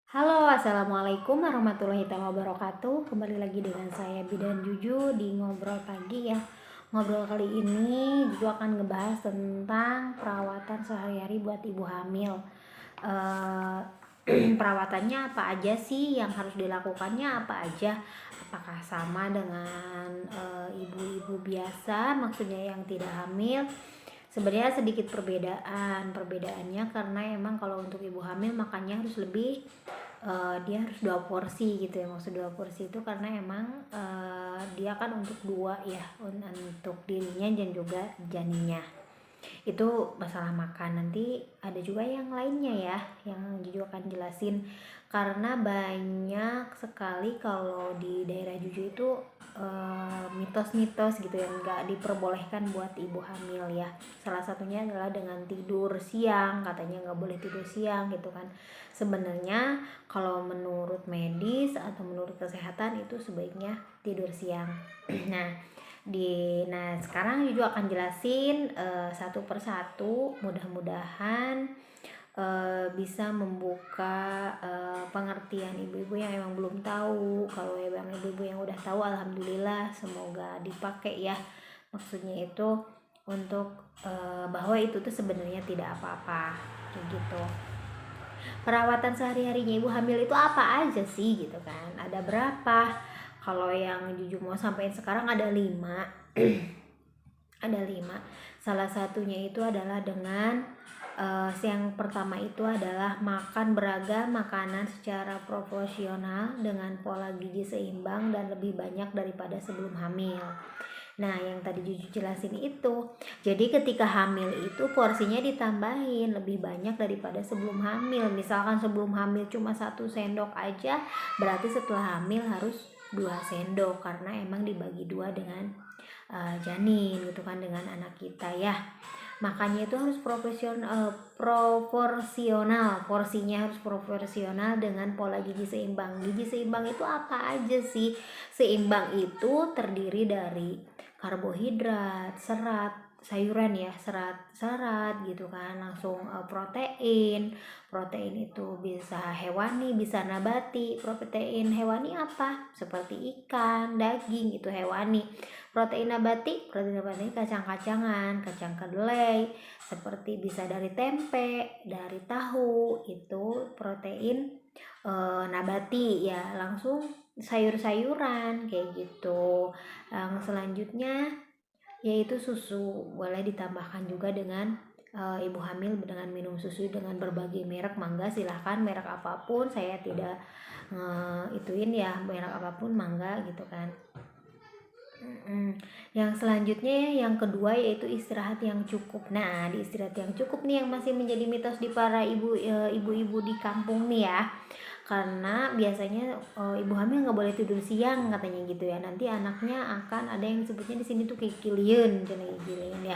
Halo, assalamualaikum warahmatullahi wabarakatuh. Kembali lagi dengan saya Bidan Juju di ngobrol pagi ya. Ngobrol kali ini Juju akan ngebahas tentang perawatan sehari-hari buat ibu hamil. Eh, Perawatannya apa aja sih, yang harus dilakukannya apa aja? Apakah sama dengan ibu-ibu biasa, maksudnya yang tidak hamil? Sebenarnya sedikit perbedaannya karena emang kalau untuk ibu hamil makannya harus lebih, dia harus 2 porsi gitu ya. Maksud 2 porsi itu karena emang dia kan untuk dua ya, untuk dirinya dan juga janinnya. Itu masalah makan. Nanti ada juga yang lainnya ya, yang Juju akan jelasin karena banyak sekali kalau di daerah Juju itu mitos-mitos gitu yang nggak diperbolehkan buat ibu hamil ya. Salah satunya adalah dengan tidur siang, katanya nggak boleh tidur siang gitu kan. Sebenarnya kalau menurut medis atau menurut kesehatan itu sebaiknya tidur siang. Nah, sekarang Juju akan jelasin satu persatu, mudah-mudahan bisa membuka pengertian ibu-ibu yang emang belum tahu. Kalau emang ibu-ibu yang udah tahu, alhamdulillah, semoga dipakai ya. Maksudnya itu untuk bahwa itu tuh sebenarnya tidak apa-apa kayak gitu. Perawatan sehari-harinya ibu hamil itu apa aja sih gitu kan, ada berapa? Kalau yang Juju mau sampaikan sekarang ada 5. Ada 5. Salah satunya itu adalah dengan yang pertama itu adalah makan beragam makanan secara proporsional dengan pola gizi seimbang dan lebih banyak daripada sebelum hamil. Nah, yang tadi Juju jelasin itu, jadi ketika hamil itu porsinya ditambahin lebih banyak daripada sebelum hamil. Misalkan sebelum hamil cuma 1 sendok aja, berarti setelah hamil harus 2 sendok karena emang dibagi 2 dengan janin gitu kan, dengan anak kita ya. Makanya itu harus proporsional, porsinya harus proporsional dengan pola gizi seimbang. Gizi seimbang itu apa aja sih? Seimbang itu terdiri dari karbohidrat, serat, sayuran ya, serat gitu kan, langsung protein itu bisa hewani bisa nabati. Protein hewani apa? Seperti ikan, daging, itu hewani. Protein nabati kacang-kacangan, kacang kedelai, seperti bisa dari tempe, dari tahu, itu protein nabati ya, langsung sayur-sayuran kayak gitu. Yang selanjutnya yaitu susu, boleh ditambahkan juga dengan ibu hamil dengan minum susu dengan berbagai merek, mangga silahkan merek apapun, saya tidak ituin ya, merek apapun mangga gitu kan. Yang selanjutnya yang kedua yaitu istirahat yang cukup. Nah, di istirahat yang cukup nih yang masih menjadi mitos di para ibu-ibu di kampung nih ya. Karena biasanya ibu hamil nggak boleh tidur siang katanya gitu ya. Nanti anaknya akan ada yang disebutnya di sini tuh kikilian, ya.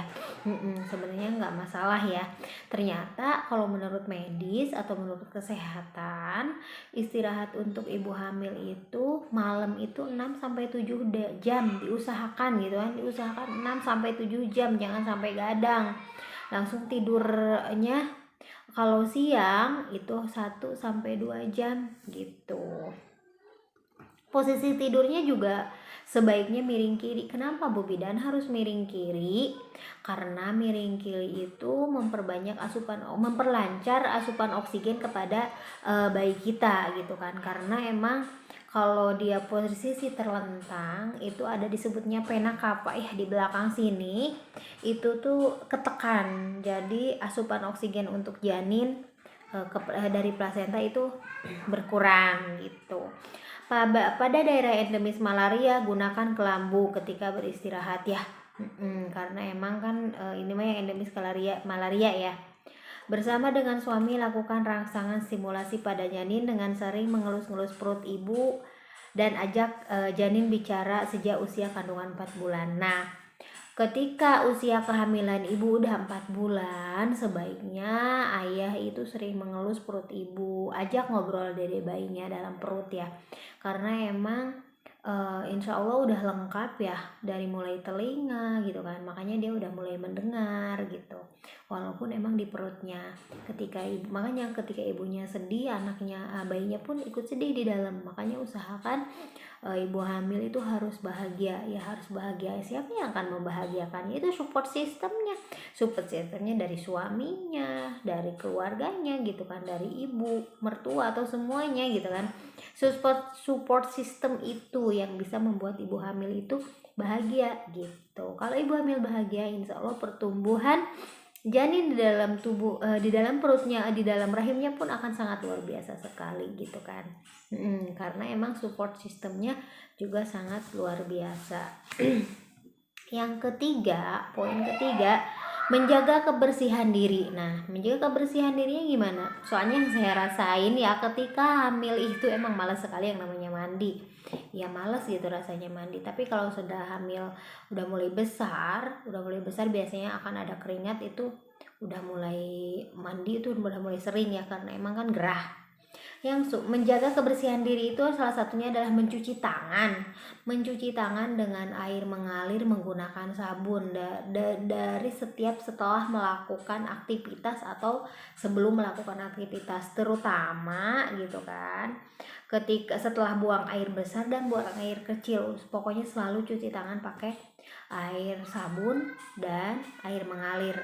Sebenarnya nggak masalah ya. Ternyata kalau menurut medis atau menurut kesehatan, istirahat untuk ibu hamil itu malam itu 6 sampai 7 jam diusahakan gitu kan. Diusahakan 6 sampai 7 jam, jangan sampai gadang. Langsung tidurnya kalau siang itu 1 sampai 2 jam gitu. Posisi tidurnya juga sebaiknya miring kiri. Kenapa Bu Bidan harus miring kiri? Karena miring kiri itu memperlancar asupan oksigen kepada bayi kita gitu kan. Karena emang kalau dia posisi terlentang itu ada disebutnya pena kapa ya, di belakang sini itu tuh ketekan. Jadi asupan oksigen untuk janin dari plasenta itu berkurang gitu. Pada daerah endemis malaria, gunakan kelambu ketika beristirahat ya. Karena emang kan ini mah yang endemis malaria ya. Bersama dengan suami lakukan rangsangan stimulasi pada janin dengan sering mengelus-ngelus perut ibu dan ajak janin bicara sejak usia kandungan 4 bulan. Nah, ketika usia kehamilan ibu udah 4 bulan, sebaiknya ayah itu sering mengelus perut ibu, ajak ngobrol dari bayinya dalam perut ya. Karena emang insya Allah udah lengkap ya, dari mulai telinga gitu kan, makanya dia udah mulai mendengar gitu, walaupun emang di perutnya. Makanya ketika ibunya sedih, anaknya bayinya pun ikut sedih di dalam. Makanya usahakan ibu hamil itu harus bahagia ya, harus bahagia. Siapa yang akan membahagiakan? Itu support sistemnya dari suaminya, dari keluarganya gitu kan, dari ibu mertua atau semuanya gitu kan. Support system itu yang bisa membuat ibu hamil itu bahagia gitu. Kalau ibu hamil bahagia, insya Allah pertumbuhan janin di dalam tubuh, di dalam perutnya, di dalam rahimnya pun akan sangat luar biasa sekali gitu kan. Karena emang support sistemnya juga sangat luar biasa. Yang ketiga, poin ketiga, menjaga kebersihan diri. Nah, menjaga kebersihan dirinya gimana? Soalnya yang saya rasain ya, ketika hamil itu emang malas sekali yang namanya mandi. Ya malas gitu rasanya mandi. Tapi kalau sudah hamil, udah mulai besar biasanya akan ada keringat, itu udah mulai mandi itu udah mulai sering ya, karena emang kan gerah. Yang menjaga kebersihan diri itu salah satunya adalah mencuci tangan dengan air mengalir menggunakan sabun dari setelah melakukan aktivitas atau sebelum melakukan aktivitas, terutama gitu kan ketika setelah buang air besar dan buang air kecil. Pokoknya selalu cuci tangan pakai air sabun dan air mengalir.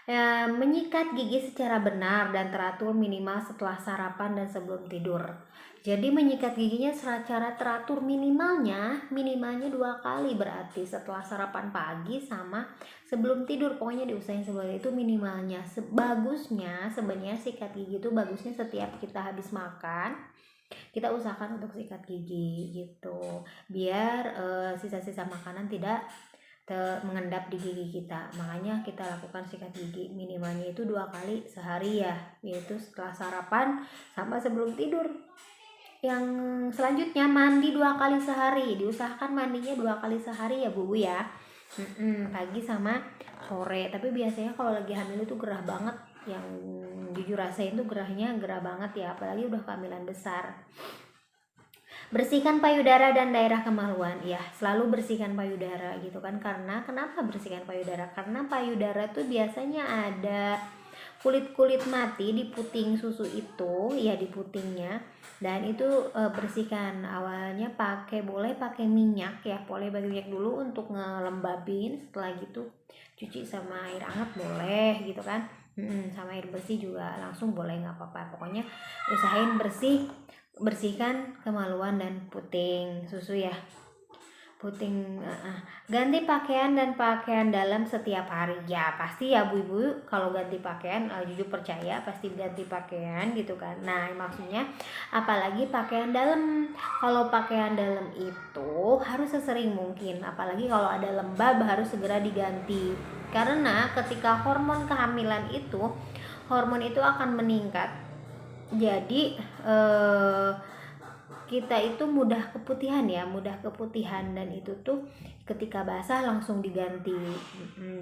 Ya, menyikat gigi secara benar dan teratur minimal setelah sarapan dan sebelum tidur. Jadi menyikat giginya secara teratur minimalnya 2 kali, berarti setelah sarapan pagi sama sebelum tidur. Pokoknya diusahain sebelum itu minimalnya. Bagusnya sebenarnya sikat gigi itu bagusnya setiap kita habis makan, kita usahakan untuk sikat gigi gitu, biar sisa-sisa makanan tidak mengendap di gigi kita. Makanya kita lakukan sikat gigi minimalnya itu 2 kali sehari ya, yaitu setelah sarapan sama sebelum tidur. Yang selanjutnya mandi 2 kali sehari, diusahakan mandinya 2 kali sehari ya Bu ya, pagi sama sore. Tapi biasanya kalau lagi hamil itu gerah banget, yang jujur rasain tuh gerah banget ya, apalagi udah kehamilan besar. Bersihkan payudara dan daerah kemaluan. Ya, selalu bersihkan payudara gitu kan. Karena kenapa bersihkan payudara? Karena payudara tuh biasanya ada kulit mati di puting susu itu, ya di putingnya. Dan itu bersihkan. Awalnya boleh pakai minyak ya, boleh pakai minyak dulu untuk ngelembabin. Setelah gitu cuci sama air hangat boleh gitu kan. Sama air bersih juga langsung boleh, nggak apa-apa. Pokoknya usahain bersihkan kemaluan dan puting susu ya, ganti pakaian dan pakaian dalam setiap hari ya, pasti ya Bu Ibu kalau ganti pakaian, jujur percaya pasti ganti pakaian gitu kan. Nah maksudnya apalagi pakaian dalam, kalau pakaian dalam itu harus sesering mungkin, apalagi kalau ada lembab harus segera diganti, karena ketika hormon kehamilan itu akan meningkat. Jadi kita itu mudah keputihan, dan itu tuh ketika basah langsung diganti.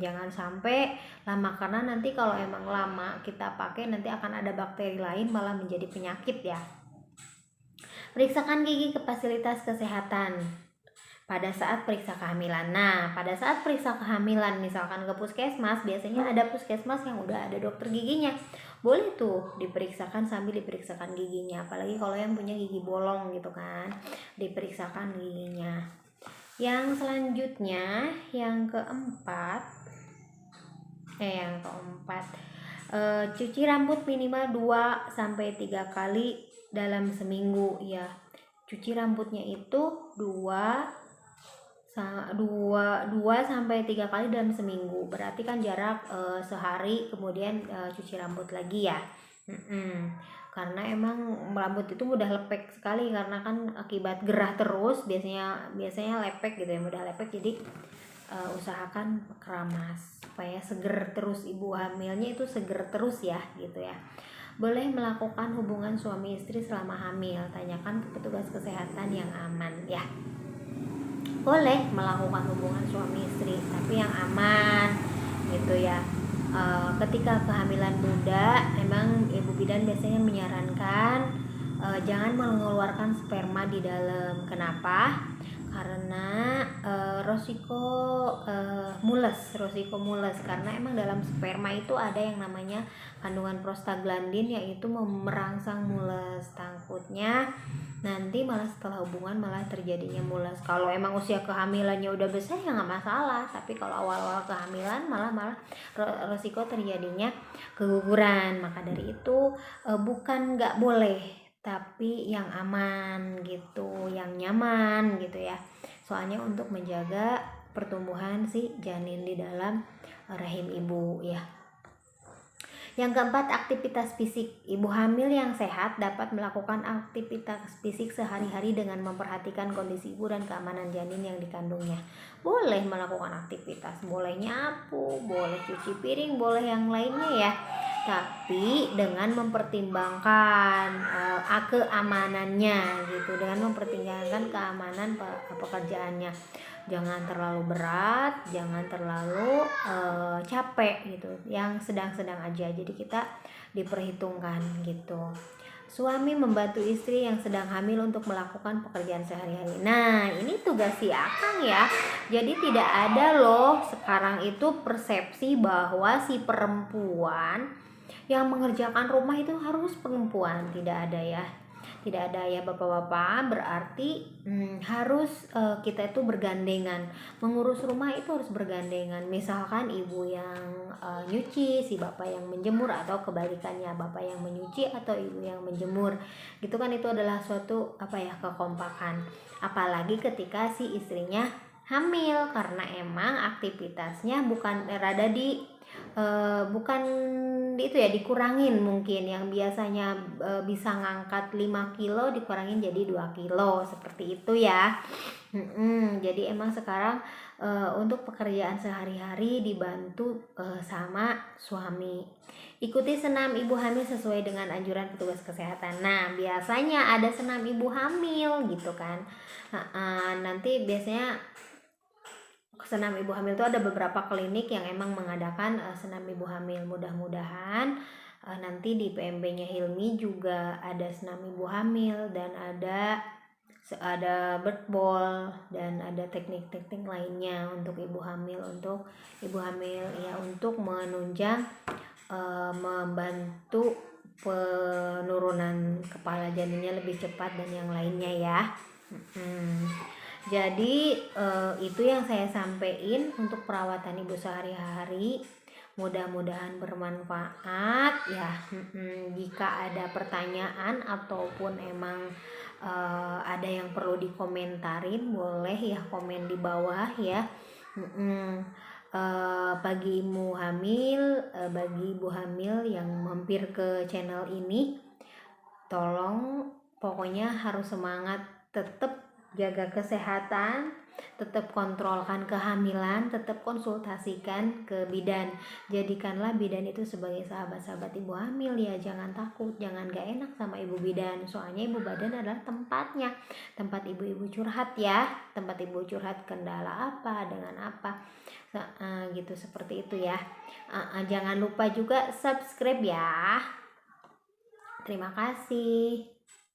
Jangan sampai lama, karena nanti kalau emang lama kita pakai nanti akan ada bakteri lain malah menjadi penyakit ya. Periksakan gigi ke fasilitas kesehatan pada saat periksa kehamilan. Nah, pada saat periksa kehamilan misalkan ke puskesmas, biasanya ada puskesmas yang udah ada dokter giginya. Boleh tuh diperiksakan sambil diperiksakan giginya, apalagi kalau yang punya gigi bolong gitu kan, diperiksakan giginya. Yang selanjutnya yang keempat, cuci rambut minimal 2-3 kali dalam seminggu ya. Cuci rambutnya itu 2-3 kali dalam seminggu, berarti kan jarak sehari, kemudian cuci rambut lagi ya. Karena emang rambut itu mudah lepek sekali, karena kan akibat gerah terus, biasanya lepek gitu ya, mudah lepek. Jadi usahakan keramas supaya seger terus, ibu hamilnya itu seger terus ya gitu ya. Boleh melakukan hubungan suami istri selama hamil, tanyakan ke petugas kesehatan yang aman ya. Boleh melakukan hubungan suami istri tapi yang aman gitu ya. Ketika kehamilan muda, emang ibu bidan biasanya menyarankan jangan mengeluarkan sperma di dalam. Kenapa? Karena resiko mules, karena emang dalam sperma itu ada yang namanya kandungan prostaglandin, yaitu merangsang mules. Takutnya nanti malah setelah hubungan malah terjadinya mules. Kalau emang usia kehamilannya udah besar ya nggak masalah, tapi kalau awal-awal kehamilan malah resiko terjadinya keguguran. Maka dari itu bukan nggak boleh, tapi yang aman gitu, yang nyaman gitu ya. Soalnya untuk menjaga pertumbuhan si janin di dalam rahim ibu ya. Yang keempat, aktivitas fisik. Ibu hamil yang sehat dapat melakukan aktivitas fisik sehari-hari dengan memperhatikan kondisi ibu dan keamanan janin yang dikandungnya. Boleh melakukan aktivitas, boleh nyapu, boleh cuci piring, boleh yang lainnya ya. Tapi dengan mempertimbangkan keamanannya gitu, dengan mempertimbangkan keamanan pekerjaannya. Jangan terlalu berat, jangan terlalu capek gitu, yang sedang-sedang aja. Jadi kita diperhitungkan gitu. Suami membantu istri yang sedang hamil untuk melakukan pekerjaan sehari-hari. Nah, ini tugas si akang ya. Jadi tidak ada loh sekarang itu persepsi bahwa si perempuan yang mengerjakan rumah itu harus perempuan. Tidak ada ya. Tidak ada ya bapak-bapak, berarti harus kita itu bergandengan. Mengurus rumah itu harus bergandengan. Misalkan ibu yang nyuci, si bapak yang menjemur, atau kebalikannya, bapak yang menyuci atau ibu yang menjemur. Gitu kan, itu adalah suatu kekompakan. Apalagi ketika si istrinya hamil, karena emang aktivitasnya bukan itu ya, dikurangin. Mungkin yang biasanya bisa ngangkat 5 kilo dikurangin jadi 2 kilo seperti itu ya. Jadi emang sekarang untuk pekerjaan sehari-hari dibantu sama suami. Ikuti senam ibu hamil sesuai dengan anjuran petugas kesehatan. Nah, biasanya ada senam ibu hamil gitu kan. Nanti biasanya senam ibu hamil itu ada beberapa klinik yang emang mengadakan senam ibu hamil. Mudah-mudahan nanti di PMB-nya Hilmi juga ada senam ibu hamil, dan ada birth ball, dan ada teknik-teknik lainnya untuk ibu hamil ya, untuk menunjang membantu penurunan kepala janinnya lebih cepat dan yang lainnya ya. Jadi itu yang saya sampaikan untuk perawatan ibu sehari-hari. Mudah-mudahan bermanfaat ya. Jika ada pertanyaan ataupun emang ada yang perlu dikomentarin, boleh ya komen di bawah ya. Bagi ibu hamil yang mampir ke channel ini, tolong pokoknya harus semangat, tetap jaga kesehatan, tetap kontrolkan kehamilan, tetap konsultasikan ke bidan. Jadikanlah bidan itu sebagai sahabat-sahabat ibu hamil ya. Jangan takut, jangan gak enak sama ibu bidan. Soalnya ibu bidan adalah tempatnya, tempat ibu-ibu curhat ya. Tempat ibu curhat kendala apa, dengan apa gitu, seperti itu ya. Jangan lupa juga subscribe ya. Terima kasih.